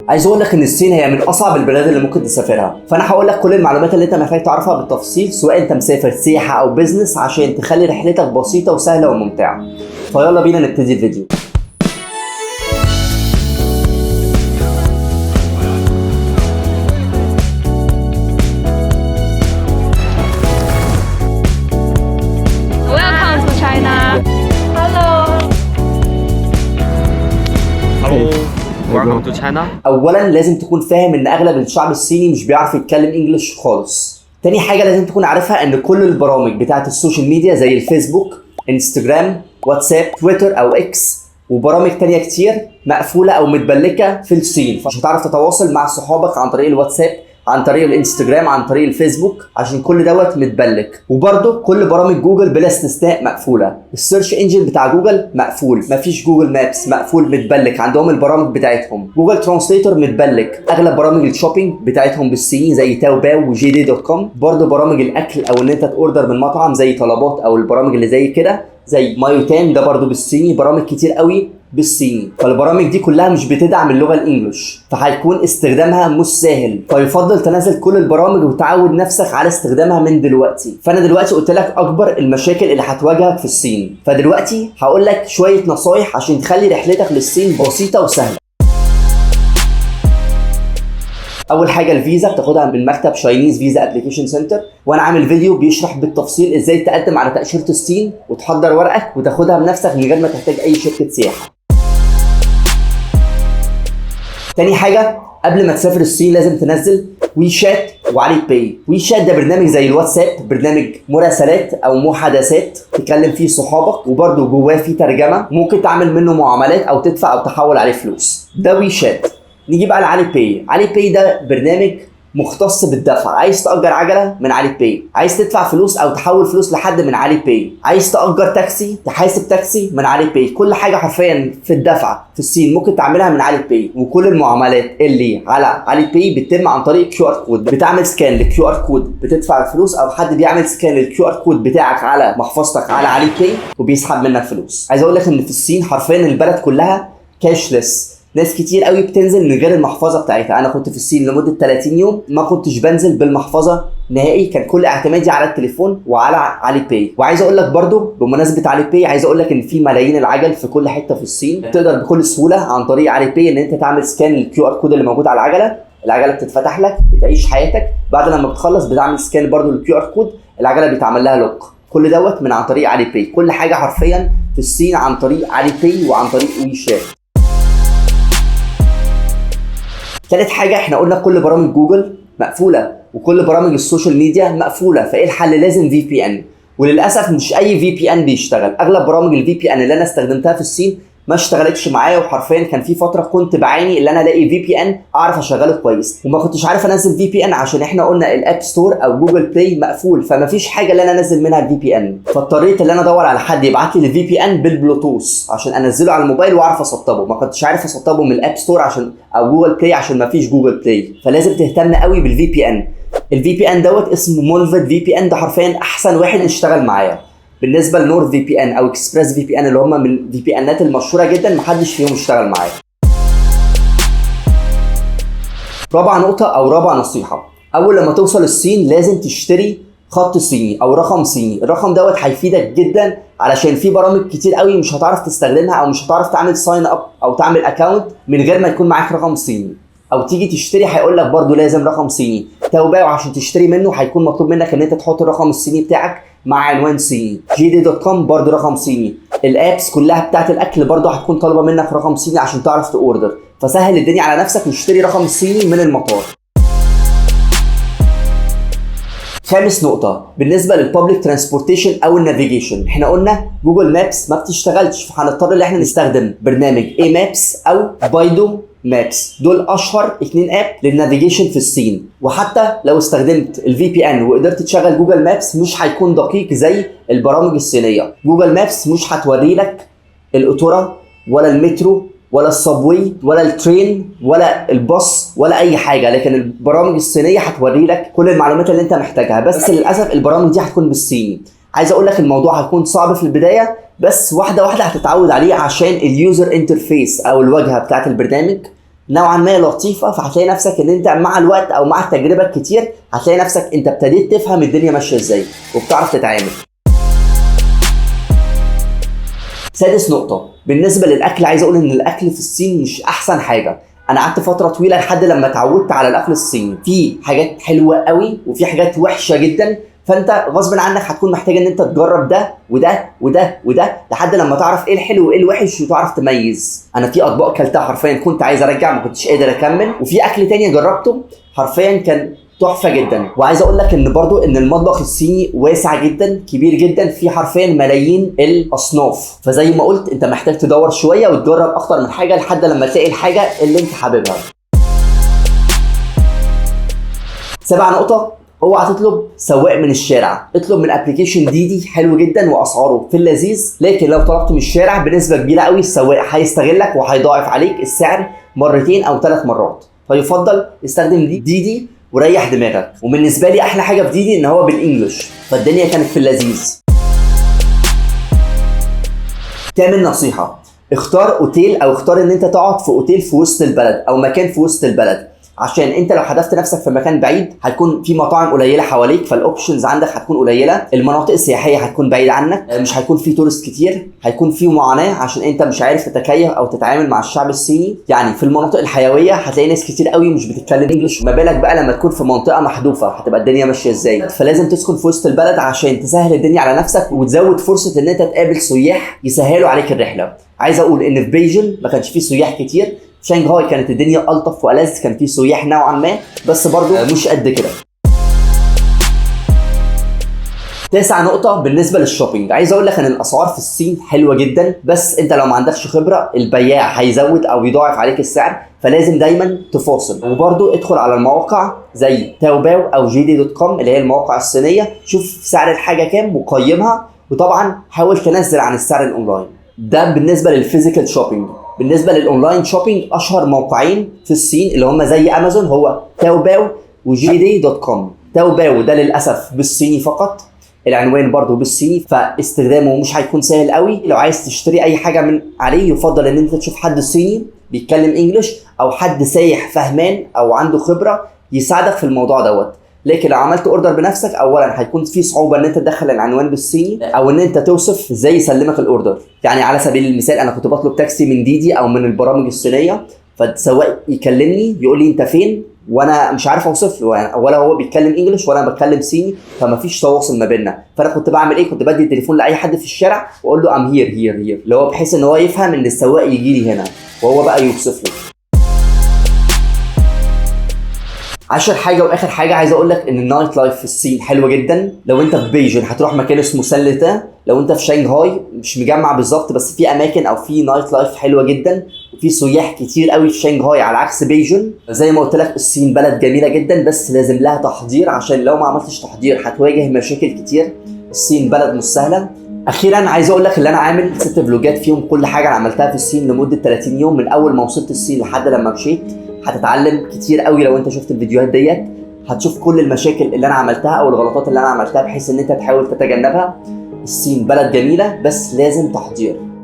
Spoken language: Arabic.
عايز اقول لك ان الصين هي من اصعب البلاد اللي ممكن تسافرها، فانا هقول لك كل المعلومات اللي انت محتاج تعرفها بالتفصيل، سواء انت مسافر سياحه او بيزنس، عشان تخلي رحلتك بسيطه وسهله وممتعه. فيلا بينا نبتدي الفيديو. Welcome to China. Hello, welcome to China. اولا لازم تكون فاهم ان اغلب الشعب الصيني مش بيعرف يتكلم انجلش خالص. تاني حاجه لازم تكون عارفها ان كل البرامج بتاعه السوشيال ميديا زي الفيسبوك، انستجرام، واتساب، تويتر او اكس وبرامج تانية كتير مقفوله او متبلكه في الصين، فمش هتعرف تتواصل مع صحابك عن طريق الواتساب، عن طريق الانستجرام، عن طريق الفيسبوك، عشان كل دوت متبلك. وبرده كل برامج جوجل بلا استثناء مقفوله. السيرش انجن بتاع جوجل مقفول، مفيش جوجل مابس، مقفول متبلك، عندهم البرامج بتاعتهم. جوجل ترانسليتور متبلك. اغلب برامج الشوبينج بتاعتهم بالصيني زي تاو باو وجي دي دوت كوم. برده برامج الاكل او ان انت تاوردر من مطعم زي طلبات او البرامج اللي زي كده زي مايوتان ده برده بالصيني. برامج كتير قوي بالصيني، فالبرامج دي كلها مش بتدعم اللغه الانجليش، فهيكون استخدامها مش سهل، فيفضل تنزل كل البرامج وتعود نفسك على استخدامها من دلوقتي. فانا دلوقتي قلت لك اكبر المشاكل اللي هتواجهك في الصين، فدلوقتي هقول لك شويه نصايح عشان تخلي رحلتك للصين بسيطه وسهله. اول حاجه الفيزا بتاخدها من مكتب شاينيز فيزا ابلكيشن سنتر، وانا عامل فيديو بيشرح بالتفصيل ازاي تقدم على تاشيره الصين وتحضر ورقك وتاخدها بنفسك من غير ما تحتاج اي شركه سياحه. تاني حاجه قبل ما تسافر الصين لازم تنزل ويشات وعلي باي. ويشات ده برنامج زي الواتساب، برنامج مراسلات او محادثات تكلم فيه صحابك، وبرده جواه فيه ترجمه، ممكن تعمل منه معاملات او تدفع او تحول عليه فلوس. ده ويشات. نيجي بقى لعلي باي. علي باي ده برنامج مختص بالدفع. عايز تأجر عجلة من علي باي، عايز تدفع فلوس او تحول فلوس لحد من علي باي، عايز تأجر تاكسي، تحاسب تاكسي من علي باي. كل حاجة حرفيا في الدفع في الصين ممكن تعملها من علي باي، وكل المعاملات اللي على علي باي بتتم عن طريق QR كود. بتعمل سكان للكيو ار كود، بتدفع الفلوس، او حد بيعمل سكان للكيو ار كود بتاعك على محفظتك على علي باي وبيسحب منك فلوس. عايز اقول لك ان في الصين حرفيا البلد كلها كاشلس. ناس كتير قوي بتنزل من غير المحفظه بتاعتها. انا كنت في الصين لمده 30 يوم ما كنتش بنزل بالمحفظه نهائي، كان كل اعتمادي على التليفون وعلى علي باي. وعايز اقول لك برضو بمناسبه علي باي، عايز اقول لك ان في ملايين العجل في كل حته في الصين، تقدر بكل سهوله عن طريق علي باي ان انت تعمل سكان للكيو ار كود اللي موجود على العجله بتتفتح لك، بتعيش حياتك، بعد لما بتخلص بتعمل سكان برضو للكيو ار كود، العجله بيتعمل لها لوك. كل دوت من عن طريق علي باي. كل حاجه حرفيا في الصين عن طريق علي باي وعن طريق ويشات. ثالث حاجه احنا قلنا كل برامج جوجل مقفوله وكل برامج السوشيال ميديا مقفوله، فايه الحل؟ لازم في بي ان. وللاسف مش اي في بي ان بيشتغل. اغلب برامج الفي بي ان اللي انا استخدمتها في الصين ما اشتغلتش معايا، وحرفيا كان في فتره كنت بعاني ان انا الاقي في بي ان اعرف اشغله كويس، وما كنتش عارف انزل في بي ان عشان احنا قلنا الاب ستور او جوجل بلاي مقفول، فما فيش حاجه اللي انا انزل منها الفي بي ان. فاضطريت ان انا ادور على حد يبعت لي الفي بي ان بالبلوتوث عشان انزله على الموبايل واعرف اسطبه. ما كنتش عارف اسطبه من الاب ستور عشان او جوجل بلاي عشان ما فيش جوجل بلاي، فلازم تهتم قوي بالفي بي ان. الفي بي ان دوت اسمه مولفيت في بي ان، ده حرفيا احسن واحد اشتغل معايا. بالنسبه لنورث في بي ان او اكسبريس في بي ان اللي هم من الفي بي انات المشهوره جدا، محدش فيهم اشتغل معايا. رابع نقطه او رابع نصيحه، اول لما توصل الصين لازم تشتري خط صيني او رقم صيني. الرقم دوت هيفيدك جدا علشان في برامج كتير قوي مش هتعرف تستخدمها او مش هتعرف تعمل ساين اب او تعمل اكونت من غير ما يكون معاك رقم صيني، او تيجي تشتري هيقول لك برده لازم رقم صيني. تاو باو عشان تشتري منه هيكون مطلوب منك ان انت تحط الرقم الصيني بتاعك مع عنوان صيني. جي دي دوت كوم برده رقم صيني. الابس كلها بتاعت الاكل برده هتكون طالبه منك رقم صيني عشان تعرف تاوردر، فسهل الدنيا على نفسك واشتري رقم صيني من المطار. خامس نقطة بالنسبة للبابليك ترانسبورتيشن أو النافيجيشن، احنا قلنا جوجل مابس ما بتشتغلش، فهنضطر ان احنا نستخدم برنامج اي مابس أو بايدو مابس. دول أشهر 2 اب للنافيجيشن في الصين. وحتى لو استخدمت الفي بي ان وقدرت تشغل جوجل مابس مش هيكون دقيق زي البرامج الصينية. جوجل مابس مش هتوري لك القطورة ولا المترو ولا الصابوي ولا الترين ولا الباص ولا اي حاجه، لكن البرامج الصينيه هتوري لك كل المعلومات اللي انت محتاجها، بس للاسف البرامج دي هتكون بالصيني. عايز اقول لك الموضوع هيكون صعب في البدايه، بس واحده واحده هتتعود عليه عشان اليوزر انترفيس او الواجهه بتاعت البرنامج نوعا ما لطيفه، فهتلاقي نفسك ان انت مع الوقت او مع التجربه الكتير هتلاقي نفسك انت ابتديت تفهم الدنيا ماشيه ازاي وبتعرف تتعامل. سادس نقطه بالنسبه للاكل، عايز اقول ان الاكل في الصين مش احسن حاجه. انا قعدت فتره طويله لحد لما اتعودت على الاكل الصيني، في حاجات حلوه قوي وفي حاجات وحشه جدا، فانت غصب عنك هتكون محتاج ان انت تجرب ده وده وده وده لحد لما تعرف ايه الحلو وايه الوحش وتعرف تميز. انا في اطباق كلتها حرفيا كنت عايز ارجع، ما كنتش قادر اكمل، وفي اكل تاني جربته حرفيا كان تحفه جدا. وعايز اقول لك ان برضو ان المطبخ الصيني واسع جدا كبير جدا، في حرفيا ملايين الاصناف، فزي ما قلت انت محتاج تدور شويه وتجرب اكتر من حاجه لحد لما تلاقي الحاجه اللي انت حاببها. 7 نقطه، اوعى تطلب سواق من الشارع، اطلب من ابلكيشن ديدي حلو جدا واسعاره في اللذيذ، لكن لو طلبت من الشارع بنسبه كبيره قوي السواق هيستغلك وهيضاعف عليك السعر مرتين او 3 مرات، فيفضل استخدم ديدي وريح دماغك. وبالنسبه لي احلى حاجه في ديدي ان هو بالانجلش، فالدنيا كانت في اللذيذ. 8 نصيحه، اختار اوتيل او اختار ان انت تقعد في اوتيل في وسط البلد او مكان في وسط البلد، عشان انت لو حدفت نفسك في مكان بعيد هيكون في مطاعم قليله حواليك، فالاوبشنز عندك هتكون قليله، المناطق السياحيه هتكون بعيده عنك، مش هيكون في تورست كتير، هيكون في معاناه عشان انت مش عارف تتكيف او تتعامل مع الشعب الصيني. يعني في المناطق الحيويه هتلاقي ناس كتير قوي مش بتتكلم انجلش، ما بالك بقى لما تكون في منطقه محذوفه هتبقى الدنيا ماشيه ازاي. فلازم تسكن في وسط البلد عشان تسهل الدنيا على نفسك وتزود فرصه ان انت تقابل سياح يسهلوا عليك الرحله. عايز اقول ان في بيجن ما كانش فيه سياح كتير، في شنغهاي كانت الدنيا الطف والذ، كان في سياح نوعا ما بس برضو مش قد كده. 9 نقطة بالنسبة للشوبينج، عايز اقول لك ان الاسعار في الصين حلوة جدا، بس انت لو ما عندكش خبرة البياع هيزود او يضاعف عليك السعر، فلازم دايما تفاصل. وبرضو ادخل على المواقع زي تاوباو او JD.com اللي هي المواقع الصينية، شوف سعر الحاجة كام وقيمها، وطبعا حاول تنزل عن السعر الاونلاين. ده بالنسبة للفيزيكال شوبينج. بالنسبه للاونلاين شوبينج، اشهر موقعين في الصين اللي هم زي امازون هو تاوباو وJD.com. تاوباو ده للاسف بالصيني فقط، العنوان برضو بالصيني، فاستخدامه مش هيكون سهل قوي. لو عايز تشتري اي حاجه من عليه يفضل ان انت تشوف حد صيني بيتكلم انجلش او حد سايح فهمان او عنده خبره يساعدك في الموضوع دوت. لكن لو عملت اوردر بنفسك اولا هيكون في صعوبه ان انت تدخل العنوان بالصيني او ان انت توصف ازاي يسلمك الاوردر. يعني على سبيل المثال انا كنت بطلب تاكسي من ديدي او من البرامج الصينيه، فالسواق يكلمني يقول لي انت فين وانا مش عارف اوصف له، يعني ولا هو بيتكلم انجلش ولا انا بتكلم صيني، فمفيش تواصل ما بيننا. فانا كنت بعمل ايه؟ كنت بدي التليفون لاي حد في الشارع واقول له ام هير اللي هو بحيث ان هو يفهم ان السواق يجي لي هنا وهو بقى يوصف له. 10 حاجه واخر حاجه، عايز اقول لك ان النايت لايف في الصين حلوه جدا. لو انت في بيجن هتروح مكان اسمه سانلتا، لو انت في شنغهاي مش مجمع بالظبط بس في اماكن او في نايت لايف حلوه جدا، وفي سياح كتير قوي في شنغهاي على عكس بيجن. زي ما قلت لك الصين بلد جميله جدا بس لازم لها تحضير، عشان لو ما عملتش تحضير هتواجه مشاكل كتير. الصين بلد مش سهله. اخيرا عايز اقول لك ان انا عامل 6 فلوجات فيهم كل حاجه انا عملتها في الصين لمده 30 يوم من اول ما وصلت الصين لحد لما مشيت. هتتعلم كتير قوي لو انت شفت الفيديوهات ديت، هتشوف كل المشاكل اللي انا عملتها او الغلطات اللي انا عملتها بحيث ان انت تحاول تتجنبها. الصين بلد جميله بس لازم تحضير.